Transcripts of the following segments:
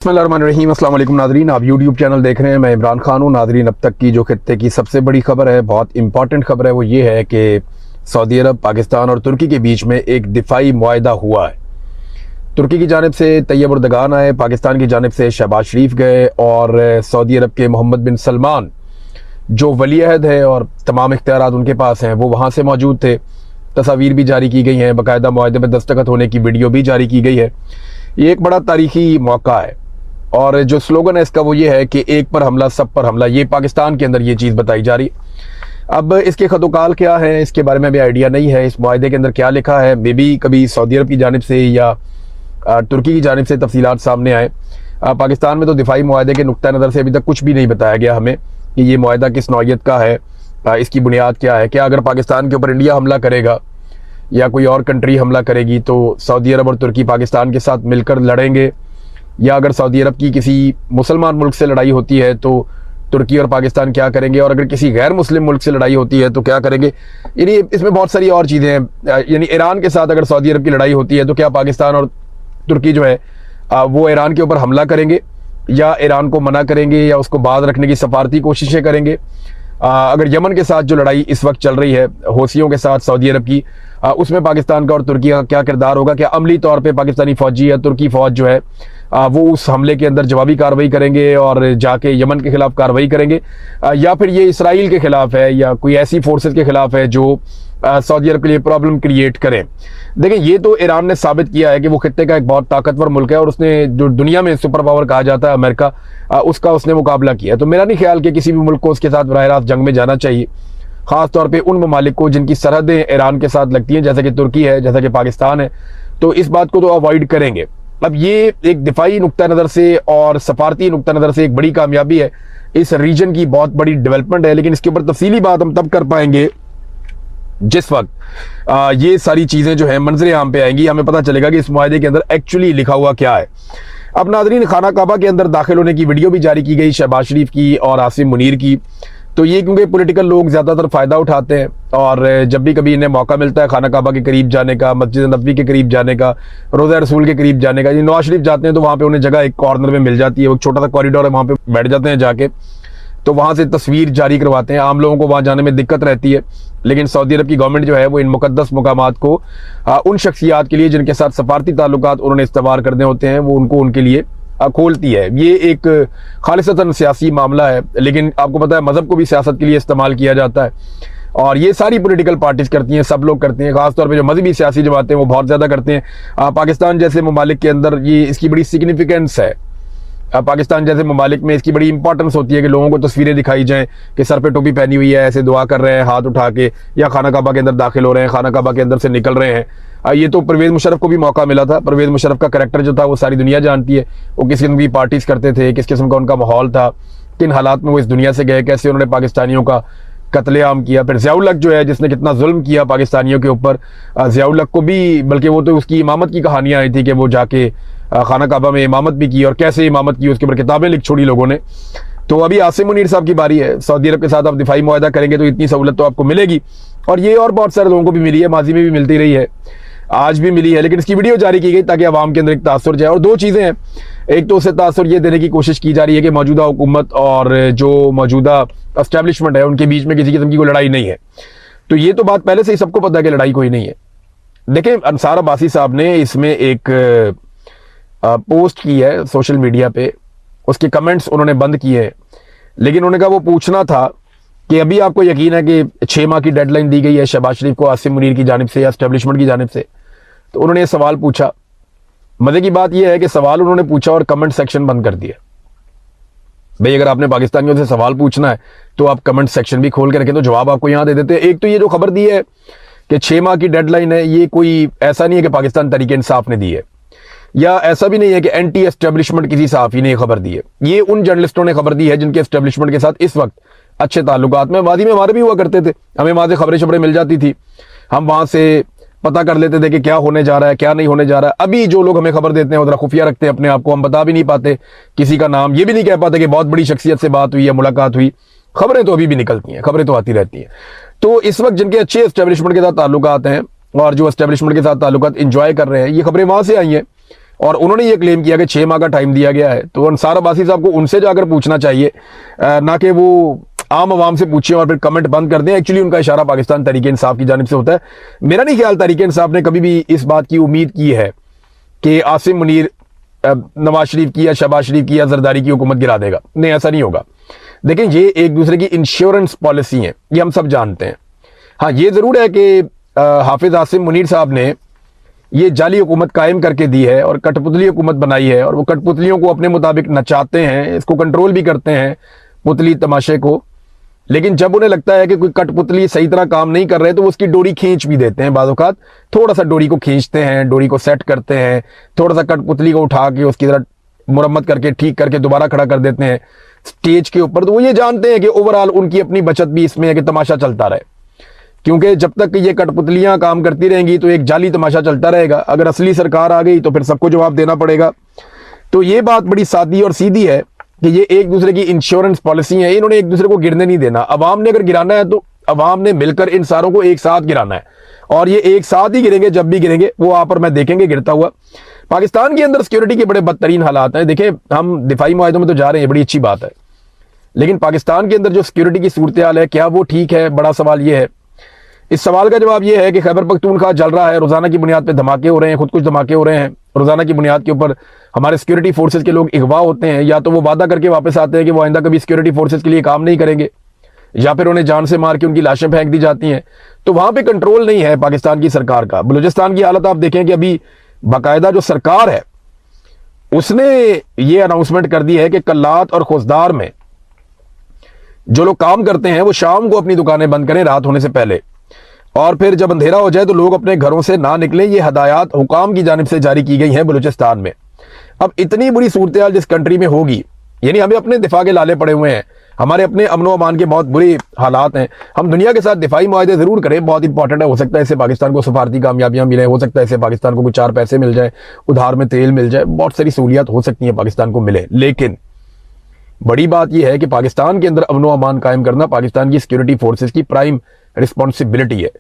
बिस्मिल्लाहिर्रहमानिर्रहीम। अस्सलाम वालेकुम नादरीन, आप यूट्यूब चैनल देख रहे हैं। मैं इमरान खान हूँ। नादरीन, अब तक की जो खित्ते की सबसे बड़ी खबर है, बहुत इंपॉर्टेंट खबर है, वो ये है कि सऊदी अरब, पाकिस्तान और तुर्की के बीच में एक दिफाई मुआहदा हुआ है। तुर्की की जानिब से तैयब उर्दगान आए, पाकिस्तान की जानिब से शहबाज शरीफ गए और सऊदी अरब के मोहम्मद बिन सलमान जो वली अहद है और तमाम इख्तियारात उनके पास हैं, वो वहाँ से मौजूद थे। तस्वीर भी जारी की गई हैं, बाकायदा मुआहदे पर दस्तखत होने की वीडियो भी जारी की गई है। ये एक बड़ा तारीखी मौका है और जो स्लोगन है इसका वो ये है कि एक पर हमला सब पर हमला। ये पाकिस्तान के अंदर ये चीज़ बताई जा रही है। अब इसके खतोकाल क्या है, इसके बारे में भी आइडिया नहीं है। इस मुआहदे के अंदर क्या लिखा है, मे बी कभी सऊदी अरब की जानिब से या तुर्की की जानिब से तफसीलात सामने आए। पाकिस्तान में तो दिफाई मुआहदे के नुक्ता नज़र से अभी तक कुछ भी नहीं बताया गया हमें कि ये मुआहदा किस नौइयत का है, इसकी बुनियाद क्या है। क्या अगर पाकिस्तान के ऊपर इंडिया हमला करेगा या कोई और कंट्री हमला करेगी तो सऊदी अरब और तुर्की पाकिस्तान के साथ मिलकर लड़ेंगे, या अगर सऊदी अरब की किसी मुसलमान मुल्क से लड़ाई होती है तो तुर्की और पाकिस्तान क्या करेंगे, और अगर किसी गैर मुस्लिम मुल्क से लड़ाई होती है तो क्या करेंगे। यानी इसमें बहुत सारी और चीज़ें हैं। यानी ईरान के साथ अगर सऊदी अरब की लड़ाई होती है तो क्या पाकिस्तान और तुर्की जो है वो ईरान के ऊपर हमला करेंगे या ईरान को मना करेंगे या उसको बाज रखने की सफारती कोशिशें करेंगे। अगर यमन के साथ जो लड़ाई इस वक्त चल रही है हौसियों के साथ सऊदी अरब की, उसमें पाकिस्तान का और तुर्की का क्या किरदार होगा। क्या अमली तौर पे पाकिस्तानी फौजी या तुर्की फौज जो है वो उस हमले के अंदर जवाबी कार्रवाई करेंगे और जाके यमन के खिलाफ कार्रवाई करेंगे, या फिर ये इसराइल के खिलाफ है या कोई ऐसी फोर्सेस के खिलाफ है जो सऊदी अरब के लिए प्रॉब्लम क्रिएट करें। देखें, ये तो ईरान ने साबित किया है कि वो खित्ते का एक बहुत ताकतवर मुल्क है और उसने जो दुनिया में सुपर पावर कहा जाता है अमेरिका, उसका उसने मुकाबला किया। तो मेरा नहीं ख्याल कि किसी भी मुल्क को उसके साथ बराह रास्त जंग में जाना चाहिए, खास तौर पे उन ममालिक को जिनकी सरहदें ईरान के साथ लगती हैं, जैसे कि तुर्की है, जैसा कि पाकिस्तान है। तो इस बात को तो अवॉइड करेंगे। अब ये एक दिफाई नुक्ता नज़र से और सफारती नुक्ता नज़र से एक बड़ी कामयाबी है, इस रीजन की बहुत बड़ी डेवलपमेंट है। लेकिन इसके ऊपर तफसीली बात हम तब कर पाएंगे जिस वक्त ये सारी चीज़ें जो है मंजरे आम पे आएंगी, हमें पता चलेगा कि इस मुआहदे के अंदर एक्चुअली लिखा हुआ क्या है। अब नादरीन, खाना काबा के अंदर दाखिल होने की वीडियो भी जारी की गई शहबाज शरीफ की और आसिम मुनीर की। तो ये क्योंकि पॉलिटिकल लोग ज़्यादातर फ़ायदा उठाते हैं और जब भी कभी इन्हें मौका मिलता है खाना काबा के करीब जाने का, मस्जिद नबवी के करीब जाने का, रोज़ा रसूल के करीब जाने का, ये नवाज शरीफ जाते हैं तो वहाँ पे उन्हें जगह एक कॉर्नर में मिल जाती है, वो छोटा सा कॉरिडोर है, वहाँ पे बैठ जाते हैं जाके, तो वहाँ से तस्वीर जारी करवाते हैं। आम लोगों को वहाँ जाने में दिक्कत रहती है, लेकिन सऊदी अरब की गवर्नमेंट जो है वो इन मुकद्दस मकामात को उन शख्सियात के लिए जिनके साथ सफारती ताल्लुकात उन्होंने इस्तेमाल करने होते हैं, वो उनको उनके लिए खोलती है। ये एक खालिसतन सियासी मामला है, लेकिन आपको पता है मजहब को भी सियासत के लिए इस्तेमाल किया जाता है और ये सारी पॉलिटिकल पार्टीज करती हैं, सब लोग करते हैं। खासतौर पे जो मजहबी सियासी जमातें हैं वो बहुत ज़्यादा करते हैं। पाकिस्तान जैसे ममालिक के अंदर ये इसकी बड़ी सिग्निफिकेंस है। पाकिस्तान जैसे ममालिक में इसकी बड़ी इंपॉर्टेंस होती है कि लोगों को तस्वीरें दिखाई जाएं कि सर पे टोपी पहनी हुई है, ऐसे दुआ कर रहे हैं हाथ उठा के, या खाना काबा के अंदर दाखिल हो रहे हैं, खाना काबा के अंदर से निकल रहे हैं। ये तो परवेज़ मुशर्रफ को भी मौका मिला था। परवेज़ मुशर्रफ का करैक्टर जो था वो सारी दुनिया जानती है, वो किस किस्म की पार्टीज करते थे, किस किस्म का उनका माहौल था, किन हालात में वो इस दुनिया से गए, कैसे उन्होंने पाकिस्तानियों का कत्लेआम किया। फिर ज़ियाउल हक जो है जिसने कितना जुल्म किया पाकिस्तानियों के ऊपर, ज़ियाउल हक को भी, बल्कि वो तो उसकी इमामत की कहानियाँ आई थी कि वो जाके खाना काबा में इमामत भी की और कैसे इमामत की उसके ऊपर किताबें लिख छोड़ी लोगों ने। तो अभी आसिम मुनीर साहब की बारी है। सऊदी अरब के साथ आप दिफाई मुआहदा करेंगे तो इतनी सहूलत तो आपको मिलेगी, और ये और बहुत सारे लोगों को भी मिली है, माजी में भी मिलती रही है, आज भी मिली है। लेकिन इसकी वीडियो जारी की गई ताकि आवाम के अंदर एक तासुर जाए। और दो चीज़ें हैं, एक तो उसे तासुर ये देने की कोशिश की जा रही है कि मौजूदा हुकूमत और जो मौजूदा एस्टेब्लिशमेंट है उनके बीच में किसी किस्म की कोई लड़ाई नहीं है। तो ये तो बात पहले से ही सबको पता है कि लड़ाई कोई नहीं है। देखें, अंसार अब्बासी साहब ने इसमें एक पोस्ट की है सोशल मीडिया पे, उसके कमेंट्स उन्होंने बंद किए हैं, लेकिन उन्होंने कहा वो पूछना था कि अभी आपको यकीन है कि 6 माह की डेडलाइन दी गई है शहबाज शरीफ को आसिम मुनीर की जानिब से या एस्टेब्लिशमेंट की जानिब से। तो उन्होंने ये सवाल पूछा। मजे की बात यह है कि सवाल उन्होंने पूछा और कमेंट सेक्शन बंद कर दिया। भाई, अगर आपने पाकिस्तानियों से सवाल पूछना है तो आप कमेंट सेक्शन भी खोल के रखें, तो जवाब आपको यहाँ दे देते हैं। एक तो ये जो खबर दी है कि 6 माह की डेडलाइन है, ये कोई ऐसा नहीं है कि पाकिस्तान तहरीक इंसाफ ने दी है, या ऐसा भी नहीं है कि एंटी एस्टेब्लिशमेंट किसी सहाफ़ी ने खबर दी है। ये उन जर्नलिस्टों ने खबर दी है जिनके एस्टेब्लिशमेंट के साथ इस वक्त अच्छे ताल्लुकात में, वादी में हमारे भी हुआ करते थे, हमें वहाँ से खबरें शबरें मिल जाती थी, हम वहाँ से पता कर लेते थे कि क्या होने जा रहा है, क्या नहीं होने जा रहा है। अभी जो लोग हमें खबर देते हैं वो जरा खुफिया रखते हैं अपने आप को, हम बता भी नहीं पाते किसी का नाम, ये भी नहीं कह पाते कि बहुत बड़ी शख्सियत से बात हुई या मुलाकात हुई। खबरें तो अभी भी निकलती हैं, खबरें तो आती रहती हैं। तो इस वक्त जिनके अच्छे एस्टेब्लिशमेंट के साथ ताल्लुकात हैं और जो एस्टेब्लिशमेंट के साथ ताल्लुकात इंजॉय कर रहे हैं, ये खबरें वहाँ से आई हैं और उन्होंने ये क्लेम किया कि 6 माह का टाइम दिया गया है। तो अंसार अब्बासी साहब को उनसे जाकर पूछना चाहिए, ना कि वो आम आवाम से पूछें और फिर कमेंट बंद कर दें। एक्चुअली उनका इशारा पाकिस्तान तहरीक इंसाफ की जानिब से होता है। मेरा नहीं ख्याल तहरीक इंसाफ ने कभी भी इस बात की उम्मीद की है कि आसिम मुनीर नवाज शरीफ की या शहबाज शरीफ की या जरदारी की हुकूमत गिरा देगा। नहीं, ऐसा नहीं होगा। देखिए, ये एक दूसरे की इंश्योरेंस पॉलिसी है, ये हम सब जानते हैं। हाँ, ये जरूर है कि हाफिज आसिम मुनीर साहब ने ये जाली हुकूमत कायम करके दी है और कठपुतली हुकूमत बनाई है, और वो कठपुतलियों को अपने मुताबिक नचाते हैं, इसको कंट्रोल भी करते हैं पुतली तमाशे को। लेकिन जब उन्हें लगता है कि कोई कठपुतली सही तरह काम नहीं कर रहे तो वो उसकी डोरी खींच भी देते हैं। बाज़-औक़ात थोड़ा सा डोरी को खींचते हैं, डोरी को सेट करते हैं, थोड़ा सा कठपुतली को उठा के उसकी तरह मुरम्मत करके ठीक करके दोबारा खड़ा कर देते हैं स्टेज के ऊपर। तो वो ये जानते हैं कि ओवरऑल उनकी अपनी बचत भी इसमें है कि तमाशा चलता रहे, क्योंकि जब तक ये कठपुतलियां काम करती रहेंगी तो एक जाली तमाशा चलता रहेगा। अगर असली सरकार आ गई तो फिर सबको जवाब देना पड़ेगा। तो ये बात बड़ी सादी और सीधी है कि ये एक दूसरे की इंश्योरेंस पॉलिसी है, इन्होंने एक दूसरे को गिरने नहीं देना। अवाम ने अगर गिराना है तो अवाम ने मिलकर इन सारों को एक साथ गिराना है, और ये एक साथ ही गिरेंगे। जब भी गिरेंगे वो आप और मैं देखेंगे गिरता हुआ। पाकिस्तान के अंदर सिक्योरिटी के बड़े बदतरीन हालात हैं। देखें, हम दिफाई मुआहदों में तो जा रहे हैं, बड़ी अच्छी बात है, लेकिन पाकिस्तान के अंदर जो सिक्योरिटी की सूरत हाल है, क्या वो ठीक है? बड़ा सवाल ये है। इस सवाल का जवाब ये है कि खैबर पख्तूनख्वा जल रहा है, रोजाना की बुनियाद पर धमाके हो रहे हैं, खुद कुछ धमाके हो रहे हैं। रोजाना की बुनियाद के ऊपर हमारे सिक्योरिटी फोर्सेज के लोग अगवा होते हैं, या तो वो वादा करके वापस आते हैं कि वो आइंदा कभी सिक्योरिटी फोर्सेज के लिए काम नहीं करेंगे, या फिर उन्हें जान से मार के उनकी लाशें फेंक दी जाती हैं। तो वहां पे कंट्रोल नहीं है पाकिस्तान की सरकार का। बलूचिस्तान की हालत आप देखें कि अभी बाकायदा जो सरकार है उसने ये अनाउंसमेंट कर दी है कि कल्लात और खुशदार में जो लोग काम करते हैं वो शाम को अपनी दुकानें बंद करें रात होने से पहले, और फिर जब अंधेरा हो जाए तो लोग अपने घरों से ना निकलें। ये हदायत हुकाम की जानिब से जारी की गई हैं बलूचिस्तान में। अब इतनी बुरी सूरत हाल जिस कंट्री में होगी, यानी हमें अपने दिफा के लाले पड़े हुए हैं, हमारे अपने अमन व अमान के बहुत बुरे हालात हैं। हम दुनिया के साथ दिफाई मुआहदे जरूर करें, बहुत इंपॉर्टेंट है। हो सकता है इससे पाकिस्तान को सफारती कामयाबियां मिले, हो सकता है इससे पाकिस्तान को कुछ 4 पैसे मिल जाए, उधार में तेल मिल जाए, बहुत सारी सहूलियत हो सकती है पाकिस्तान को मिले। लेकिन बड़ी बात यह है कि पाकिस्तान के अंदर अमन व अमान कायम करना पाकिस्तान की सिक्योरिटी फोर्सेज की प्राइम रिस्पॉन्सिबिलिटी है।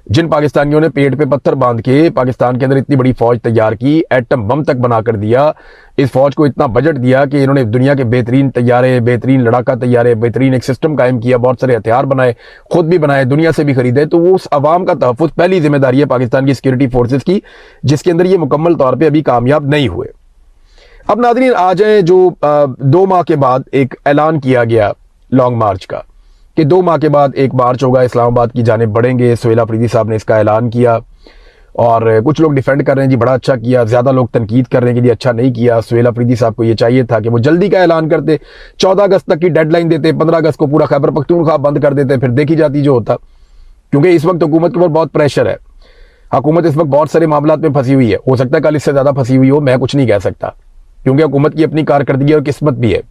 जिन पाकिस्तानियों ने पेट पे पत्थर बांध के पाकिस्तान के अंदर इतनी बड़ी फौज तैयार की, एटम बम तक बना कर दिया, इस फौज को इतना बजट दिया कि इन्होंने दुनिया के बेहतरीन तैयारे, बेहतरीन लड़ाका तैयारे, बेहतरीन एक सिस्टम कायम किया, बहुत सारे हथियार बनाए, खुद भी बनाए, दुनिया से भी खरीदे। तो वो उस अवाम का तहफ़्फ़ुज़ पहली जिम्मेदारी है पाकिस्तान की सिक्योरिटी फोर्सेज की, जिसके अंदर ये मुकम्मल तौर पर अभी कामयाब नहीं हुए। अब नाज़रीन आ जाए जो 2 माह के बाद एक ऐलान किया गया लॉन्ग मार्च का, कि 2 माह के बाद एक मार्च होगा, इस्लामाबाद की जानिब बढ़ेंगे। सुहेल अफरीदी साहब ने इसका ऐलान किया, और कुछ लोग डिफेंड कर रहे हैं जी बड़ा अच्छा किया, ज़्यादा लोग तनकीद कर रहे हैं कि जी अच्छा नहीं किया। सुहेल अफरीदी साहब को ये चाहिए था कि वो जल्दी का ऐलान करते, 14 अगस्त तक की डेडलाइन देते, 15 अगस्त को पूरा खैबर पख्तूनख्वा बंद कर देते, फिर देखी जाती जो होता। क्योंकि इस वक्त हुकूमत के ऊपर बहुत प्रेशर है, हुकूमत इस वक्त बहुत सारे मामलों में फंसी हुई है। हो सकता है कल इससे ज़्यादा फंसी हुई हो, मैं कुछ नहीं कह सकता, क्योंकि हुकूमत की अपनी कारकर्दगी और किस्मत भी है।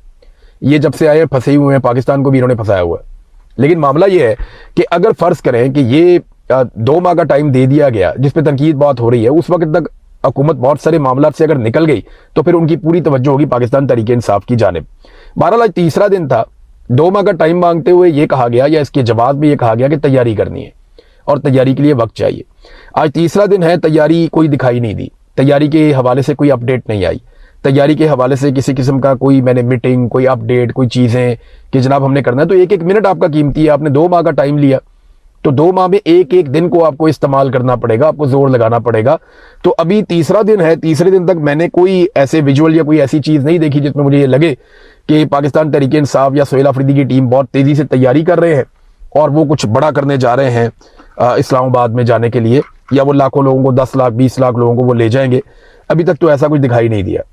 ये जब से आए फंसे हुए हैं, पाकिस्तान को भी इन्होंने फंसाया हुआ है। लेकिन मामला यह है कि अगर फर्ज करें कि ये 2 माह का टाइम दे दिया गया, जिस पे तनकीद बहुत हो रही है, उस वक्त तक हुकूमत बहुत सारे मामला से अगर निकल गई तो फिर उनकी पूरी तवज्जो होगी पाकिस्तान तहरीक इंसाफ की जानिब। बहरहाल आज तीसरा दिन था, 2 माह का टाइम मांगते हुए ये कहा गया, या इसके जवाब में ये कहा गया कि तैयारी करनी है और तैयारी के लिए वक्त चाहिए। आज तीसरा दिन है, तैयारी कोई दिखाई नहीं दी, तैयारी के हवाले से कोई अपडेट नहीं आई, तैयारी के हवाले से किसी किस्म का कोई मैंने मीटिंग, कोई अपडेट, कोई चीज़ें कि जनाब हमने करना है। तो एक एक मिनट आपका कीमती है, आपने 2 माह का टाइम लिया, तो 2 माह में एक एक दिन को आपको इस्तेमाल करना पड़ेगा, आपको जोर लगाना पड़ेगा। तो अभी तीसरा दिन है, तीसरे दिन तक मैंने कोई ऐसे विजुअल या कोई ऐसी चीज़ नहीं देखी जिसमें मुझे ये लगे कि पाकिस्तान तहरीक इंसाफ या सुहेल अफरीदी की टीम बहुत तेज़ी से तैयारी कर रहे हैं और वो कुछ बड़ा करने जा रहे हैं इस्लामाबाद में जाने के लिए, या वो लाखों लोगों को, 10 लाख 20 लाख लोगों को वो ले जाएंगे। अभी तक तो ऐसा कुछ दिखाई नहीं दिया,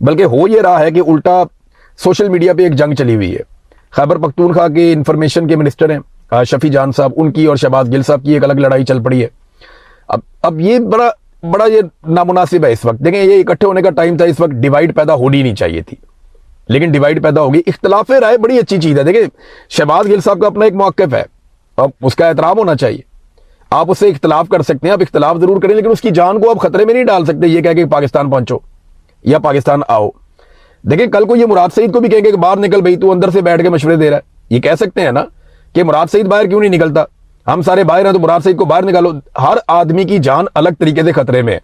बल्कि हो ये रहा है कि उल्टा सोशल मीडिया पे एक जंग चली हुई है। खैबर पख्तूनख्वा के इंफॉर्मेशन के मिनिस्टर हैं शफी जान साहब, उनकी और शहबाज गिल साहब की एक अलग लड़ाई चल पड़ी है। अब ये बड़ा ये नामुनासिब है इस वक्त। देखें, ये इकट्ठे होने का टाइम था, इस वक्त डिवाइड पैदा होनी नहीं चाहिए थी, लेकिन डिवाइड पैदा होगी। इख्तलाफ राय बड़ी अच्छी चीज़ है। देखिए, शहबाज गिल साहब का अपना एक मौक़िफ़ है, अब उसका एहतराम होना चाहिए। आप उससे इख्तलाफ कर सकते हैं, आप इख्तलाफ जरूर करें, लेकिन उसकी जान को आप खतरे में नहीं डाल सकते ये कह के पाकिस्तान पहुंचो या पाकिस्तान आओ। देखिए, कल को ये मुराद सईद को भी कहेंगे कि बाहर निकल भाई, तू अंदर से बैठ के मशवरे दे रहा है, ये कह सकते हैं ना कि मुराद सईद बाहर क्यों नहीं निकलता, हम सारे बाहर हैं तो मुराद सईद को बाहर निकालो। हर आदमी की जान अलग तरीके से खतरे में है।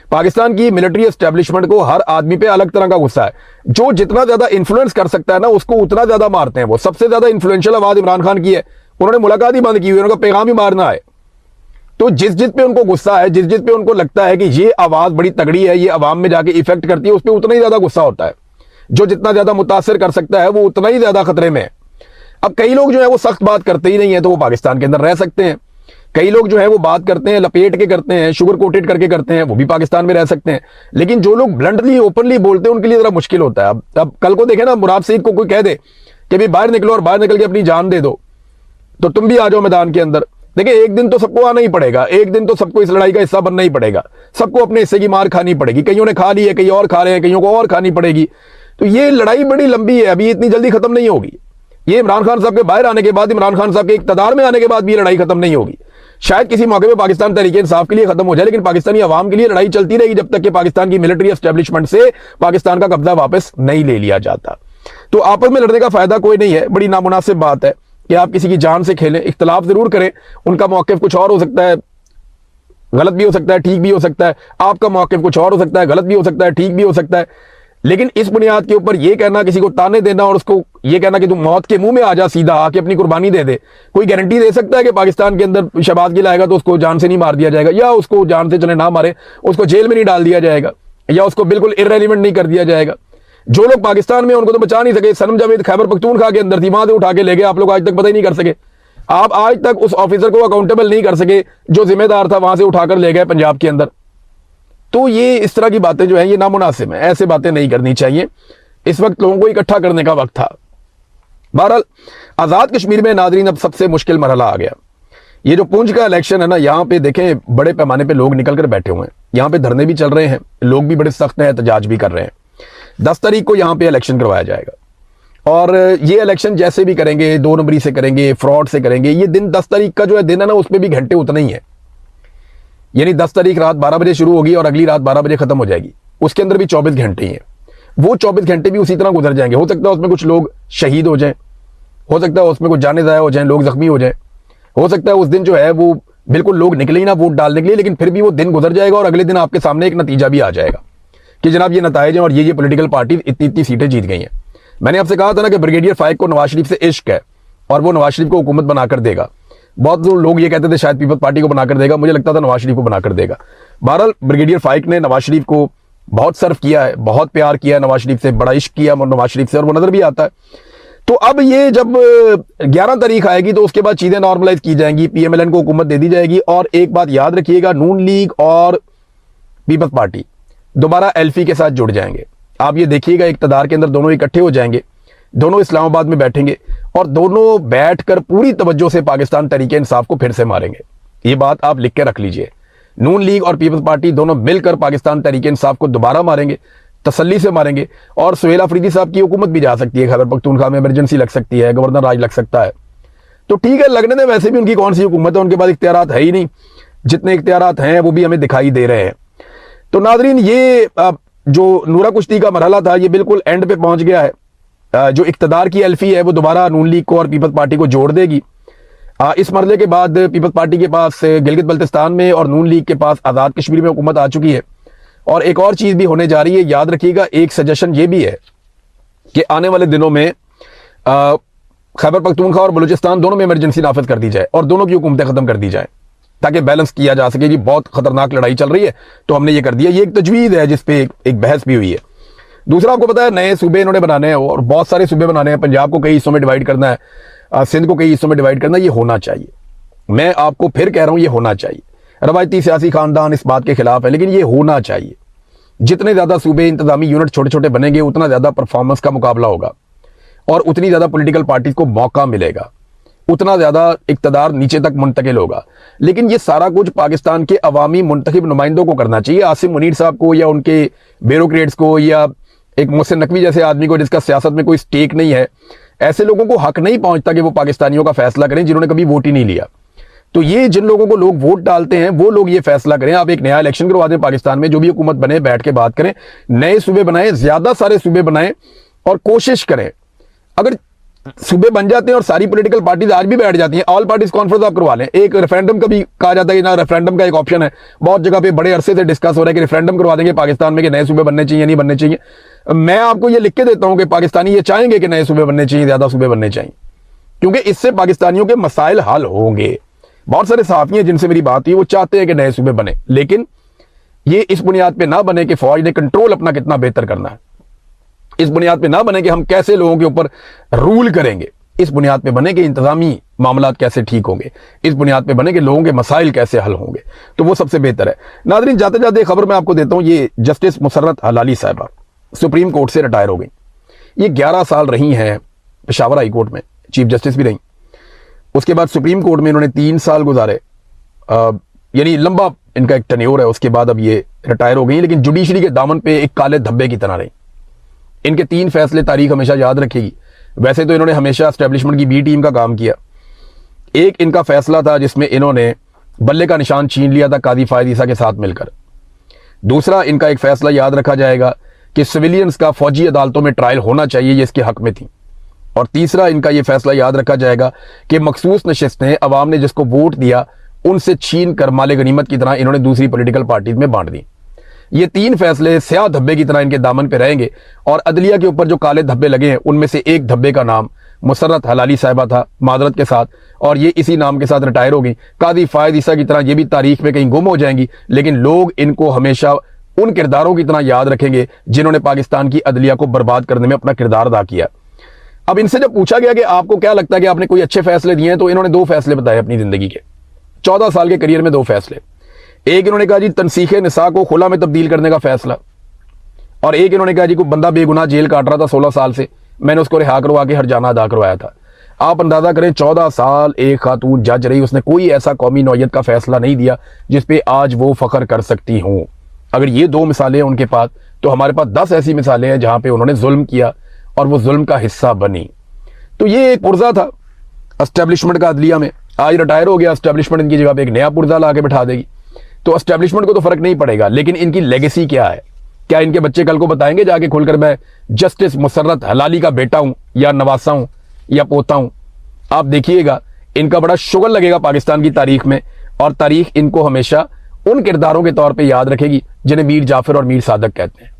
पाकिस्तान की मिलिट्री एस्टेब्लिशमेंट को हर आदमी पे अलग तरह का गुस्सा है। जो जितना ज्यादा इन्फ्लुएंस कर सकता है ना, उसको उतना ज्यादा मारते हैं। वो सबसे ज्यादा इन्फ्लुएंशियल आवाज इमरान खान की है, उन्होंने मुलाकात ही बंद की हुई, उनका पैगाम ही मारना है। तो जिस पे उनको गुस्सा है, जिस पे उनको लगता है कि ये आवाज बड़ी तगड़ी है, ये आवाम में जाके इफेक्ट करती है, उस पर उतना ही ज्यादा गुस्सा होता है। जो जितना ज्यादा मुतासिर कर सकता है वो उतना ही ज्यादा खतरे में है। अब कई लोग जो है वो सख्त बात करते ही नहीं है, तो वो पाकिस्तान के अंदर रह सकते हैं। कई लोग जो है वो बात करते हैं, लपेट के करते हैं, शुगर कोटेड करके करते हैं, वो भी पाकिस्तान में रह सकते हैं। लेकिन जो लोग ब्लंटली ओपनली बोलते हैं उनके लिए जरा मुश्किल होता है। अब कल को देखे ना, मुराद सईद को कोई कह दे कि भाई बाहर निकलो और बाहर निकल के अपनी जान दे दो, तो तुम भी आ जाओ मैदान के अंदर। देखिए, एक दिन तो सबको आना ही पड़ेगा, एक दिन तो सबको इस लड़ाई का हिस्सा बनना ही पड़ेगा। सबको अपने हिस्से की मार खानी पड़ेगी। कईयों ने खा ली है, कई और खा रहे हैं, कईयों को और खानी पड़ेगी। तो ये लड़ाई बड़ी लंबी है, अभी इतनी जल्दी खत्म नहीं होगी। ये इमरान खान साहब के बाहर आने के बाद, इमरान खान साहब के इक्तदार में आने के बाद भी ये लड़ाई खत्म नहीं होगी। शायद किसी मौके पे पाकिस्तान तहरीक इंसाफ के लिए खत्म हो जाए, लेकिन पाकिस्तानी अवाम के लिए लड़ाई चलती रहेगी जब तक कि पाकिस्तान की मिलिट्री एस्टेब्लिशमेंट से पाकिस्तान का कब्जा वापस नहीं ले लिया जाता। तो आपस में लड़ने का फायदा कोई नहीं है। बड़ी नामुनासिब बात है कि आप किसी की जान से खेलें। इख्तलाफ जरूर करें, उनका मौक़िफ़ कुछ और हो सकता है, गलत भी हो सकता है, ठीक भी हो सकता है। आपका मौक़िफ़ कुछ और हो सकता है, गलत भी हो सकता है, ठीक भी हो सकता है। लेकिन इस बुनियाद के ऊपर यह कहना, किसी को ताने देना और उसको यह कहना कि तू मौत के मुंह में आ जा, सीधा आके अपनी कुर्बानी दे दे, कोई गारंटी दे सकता है कि पाकिस्तान के अंदर शहबाज गिल आएगा तो उसको जान से नहीं मार दिया जाएगा, या उसको जान से चले ना मारे उसको जेल में नहीं डाल दिया जाएगा, या उसको बिल्कुल इर्रेलेवेंट नहीं कर दिया जाएगा। जो लोग पाकिस्तान में उनको तो बचा नहीं सके। सनम जावेद खैबर पख्तूनख्वा के अंदर थी, वहां से उठा के ले गए, आप लोग आज तक पता ही नहीं कर सके। आप आज तक उस ऑफिसर को अकाउंटेबल नहीं कर सके जो जिम्मेदार था, वहां से उठाकर ले गए पंजाब के अंदर। तो ये इस तरह की बातें जो है ये नामुनासिब है, ऐसे बातें नहीं करनी चाहिए। इस वक्त लोगों को इकट्ठा करने का वक्त था। बहरहाल, आजाद कश्मीर में नाजरीन अब सबसे मुश्किल मरहला आ गया। ये जो पुंछ का इलेक्शन है ना, यहाँ पे देखें बड़े पैमाने पे लोग निकल कर बैठे हुए हैं। यहाँ पे धरने भी चल रहे हैं, लोग भी बड़े सख्त हैं, एहतजाज भी कर रहे हैं। 10 तारीख को यहाँ पे इलेक्शन करवाया जाएगा और ये इलेक्शन जैसे भी करेंगे, 2 नंबरी से करेंगे, फ्रॉड से करेंगे। ये दिन 10 तारीख का जो है दिन है ना, उसमें भी घंटे उतने ही है। यानी 10 तारीख रात 12 बजे शुरू होगी और अगली रात 12 बजे खत्म हो जाएगी। उसके अंदर भी 24 घंटे ही हैं। वो 24 घंटे भी उसी तरह गुजर जाएंगे। हो सकता है उसमें कुछ लोग शहीद हो जाएं, हो सकता है उसमें कुछ जाने ज़ाया हो जाएं, लोग जख्मी हो जाएं, हो सकता है उस दिन जो है वो बिल्कुल लोग निकले ही ना वोट डालने के लिए, लेकिन फिर भी वो दिन गुजर जाएगा और अगले दिन आपके सामने एक नतीजा भी आ जाएगा कि जनाब ये नताइज हैं और ये पॉलिटिकल पार्टी इतनी सीटें जीत गई हैं। मैंने आपसे कहा था ना कि ब्रिगेडियर फाइक को नवाज शरीफ से इश्क है और वो नवाज शरीफ को हुकूमत बनाकर देगा। बहुत लोग ये कहते थे शायद पीपल्स पार्टी को बनाकर देगा, मुझे लगता था नवाज शरीफ को बनाकर देगा। बहरहाल, ब्रिगेडियर फाइक ने नवाज शरीफ को बहुत सर्व किया है, बहुत प्यार किया है नवाज शरीफ से, बड़ा इश्क किया नवाज शरीफ से, और वो नजर भी आता है। तो अब ये जब 11 तारीख आएगी तो उसके बाद चीजें नॉर्मलाइज की जाएंगी, PMLN को हुकूमत दे दी जाएगी। और एक बात याद रखिएगा, नून लीग और पीपल्स पार्टी दोबारा LP के साथ जुड़ जाएंगे। आप ये देखिएगा, इक़्तिदार के अंदर दोनों इकट्ठे हो जाएंगे, दोनों इस्लामाबाद में बैठेंगे और दोनों बैठकर पूरी तवज्जो से पाकिस्तान तहरीक इंसाफ को फिर से मारेंगे। ये बात आप लिख के रख लीजिए। नून लीग और पीपल्स पार्टी दोनों मिलकर पाकिस्तान तहरीक इंसाफ को दोबारा मारेंगे, तसल्ली से मारेंगे। और सुहेल अफरीदी साहब की हुकूमत भी जा सकती है, खैबर पख्तूनख्वा में इमरजेंसी लग सकती है, गवर्नर राज लग सकता है। तो ठीक है, लगने दें, वैसे भी उनकी कौन सी हुकूमत है, उनके पास इख्तियारात है ही नहीं। जितने इख्तियारात हैं वो भी हमें दिखाई दे रहे हैं। तो नाजरीन, ये जो नूरा कुश्ती का मरहला था ये बिल्कुल एंड पे पहुंच गया है। जो इख्तिदार की LP है वो दोबारा नून लीग को और पीपल्स पार्टी को जोड़ देगी। इस मरहले के बाद पीपल्स पार्टी के पास गिलगित बल्तिस्तान में और नून लीग के पास आज़ाद कश्मीर में हुकूमत आ चुकी है। और एक और चीज़ भी होने जा रही है, याद रखिएगा, एक सजेशन ये भी है कि आने वाले दिनों में खैबर पख्तूनख्वा और बलूचिस्तान दोनों में इमरजेंसी नाफिज कर दी जाए और दोनों की हुकूमतें ख़त्म कर दी जाए ताकि बैलेंस किया जा सके। जी बहुत खतरनाक लड़ाई चल रही है तो हमने ये कर दिया। ये एक तजवीज़ है जिसपे एक बहस भी हुई है। दूसरा, आपको पता है नए सूबे इन्होंने बनाने हैं और बहुत सारे सूबे बनाने हैं। पंजाब को कई हिस्सों में डिवाइड करना है, सिंध को कई हिस्सों में डिवाइड करना है। ये होना चाहिए, मैं आपको फिर कह रहा हूं, ये होना चाहिए। रवायती सियासी खानदान इस बात के खिलाफ है, लेकिन ये होना चाहिए। जितने ज़्यादा सूबे इंतजामी यूनिट छोटे छोटे बनेंगे उतना ज़्यादा परफॉर्मेंस का मुकाबला होगा और उतनी ज़्यादा पॉलिटिकल पार्टीज को मौका मिलेगा, उतना ज़्यादा इक़्तिदार नीचे तक मुंतकिल होगा। लेकिन ये सारा कुछ पाकिस्तान के अवामी मुंतखब नुमाइंदों को करना चाहिए। आसिम मुनीर साहब को या उनके ब्यूरोक्रेट्स को या एक मोहसिन नकवी जैसे आदमी को जिसका सियासत में कोई स्टेक नहीं है, ऐसे लोगों को हक नहीं पहुंचता कि वो पाकिस्तानियों का फैसला करें जिन्होंने कभी वोट ही नहीं लिया। तो ये जिन लोगों को लोग वोट डालते हैं वो लोग ये फैसला करें। आप एक नया इलेक्शन करवा दें पाकिस्तान में, जो भी हुकूमत बने बैठ के बात करें, नए सूबे बनाएं, ज्यादा सारे सूबे बनाएं और कोशिश करें। अगर सूबे बन जाते हैं और सारी पॉलिटिकल पार्टीज आज भी बैठ जाती हैं, ऑल पार्टीज कॉन्फ्रेंस आप करवा लें। एक रेफरेंडम का भी कहा जाता है कि ना, रेफरेंडम का एक ऑप्शन है, बहुत जगह पे बड़े अरसे से डिस्कस हो रहा है कि रेफरेंडम करवा देंगे पाकिस्तान में कि नए सूबे बनने चाहिए नहीं बनने चाहिए। मैं आपको ये लिख के देता हूं कि पाकिस्तानी ये चाहेंगे कि नए सूबे बनने चाहिए, ज्यादा सूबे बनने चाहिए, क्योंकि इससे पाकिस्तानियों के मसाइल हल होंगे। बहुत सारे सहाफी हैं जिनसे मेरी बात हुई, वो चाहते हैं कि नए सूबे बने, लेकिन ये इस बुनियाद पे ना बने कि फौज ने कंट्रोल अपना कितना बेहतर करना है, इस बुनियाद पे ना बने कि हम कैसे लोगों के ऊपर रूल करेंगे, इस बुनियाद पे बने कि इंतजामी मामला कैसे ठीक होंगे, इस बुनियाद पे बने कि लोगों के मसाइल कैसे हल होंगे, तो वो सबसे बेहतर है। नाज़रीन, जाते जाते खबर मैं आपको देता हूं, ये जस्टिस मुसर्रत हलाली साहिबा सुप्रीम कोर्ट से रिटायर हो गई। ये 11 साल रही हैं पेशावर हाई कोर्ट में, चीफ जस्टिस भी रही। उसके बाद सुप्रीम कोर्ट में इन्होंने 3 साल गुजारे, यानी लंबा इनका एक टेन्योर है। उसके बाद अब ये रिटायर हो गई, लेकिन जुडिशरी के दामन पे एक काले धब्बे की तरह रही। इनके 3 फैसले तारीख हमेशा याद रखेगी। वैसे तो इन्होंने हमेशा एस्टेब्लिशमेंट की बी टीम का काम किया। एक इनका फैसला था जिसमें इन्होंने बल्ले का निशान छीन लिया था काजी फायद ईसा के साथ मिलकर। दूसरा इनका एक फैसला याद रखा जाएगा कि सिविलियंस का फौजी अदालतों में ट्रायल होना चाहिए, ये इसके हक में थी। और तीसरा इनका ये फैसला याद रखा जाएगा कि मखसूस नशिस्तें अवाम ने जिसको वोट दिया उनसे छीन कर माले गनीमत की तरह इन्होंने दूसरी पॉलिटिकल पार्टीज में बांट दी। ये 3 फैसले स्याह धब्बे की तरह इनके दामन पे रहेंगे, और अदलिया के ऊपर जो काले धब्बे लगे हैं उनमें से एक धब्बे का नाम मुसर्रत हलाली साहिबा था, मादरत के साथ, और ये इसी नाम के साथ रिटायर हो गई। काजी फायद ईसा की तरह ये भी तारीख में कहीं गुम हो जाएंगी, लेकिन लोग इनको हमेशा उन किरदारों की तरह याद रखेंगे जिन्होंने पाकिस्तान की अदलिया को बर्बाद करने में अपना किरदार अदा किया। अब इनसे जब पूछा गया कि आपको क्या लगता है कि आपने कोई अच्छे फैसले दिए हैं, तो इन्होंने 2 फैसले बताए अपनी जिंदगी के, 14 साल के करियर में 2 फैसले। एक इन्होंने कहा जी तनसीखे निसा को खुला में तब्दील करने का फैसला, और एक इन्होंने कहा जी कोई बंदा बेगुनाह जेल काट रहा था 16 साल से, मैंने उसको रिहा करवा के हरजाना अदा करवाया था। आप अंदाजा करें 14 साल एक खातून जज रही, उसने कोई ऐसा कौमी नौयत का फैसला नहीं दिया जिस पे आज वो फख्र कर सकती हूं। अगर ये 2 मिसालें उनके पास, तो हमारे पास 10 ऐसी मिसालें हैं जहां पे उन्होंने जुल्म किया और वो जुल्म का हिस्सा बनी। तो ये एक पुर्जा था एस्टेब्लिशमेंट का अदलिया में, आज रिटायर हो गया, एस्टेब्लिशमेंट इनकी जगह पे एक नया पुर्जा ला के बैठा देगी। तो एस्टेब्लिशमेंट को तो फर्क नहीं पड़ेगा, लेकिन इनकी लेगेसी क्या है? क्या इनके बच्चे कल को बताएंगे जाके खुलकर मैं जस्टिस मुसर्रत हलाली का बेटा हूं या नवासा हूं या पोता हूं? आप देखिएगा इनका बड़ा शुगल लगेगा पाकिस्तान की तारीख में, और तारीख इनको हमेशा उन किरदारों के तौर पे याद रखेगी जिन्हें मीर जाफर और मीर सादक कहते हैं।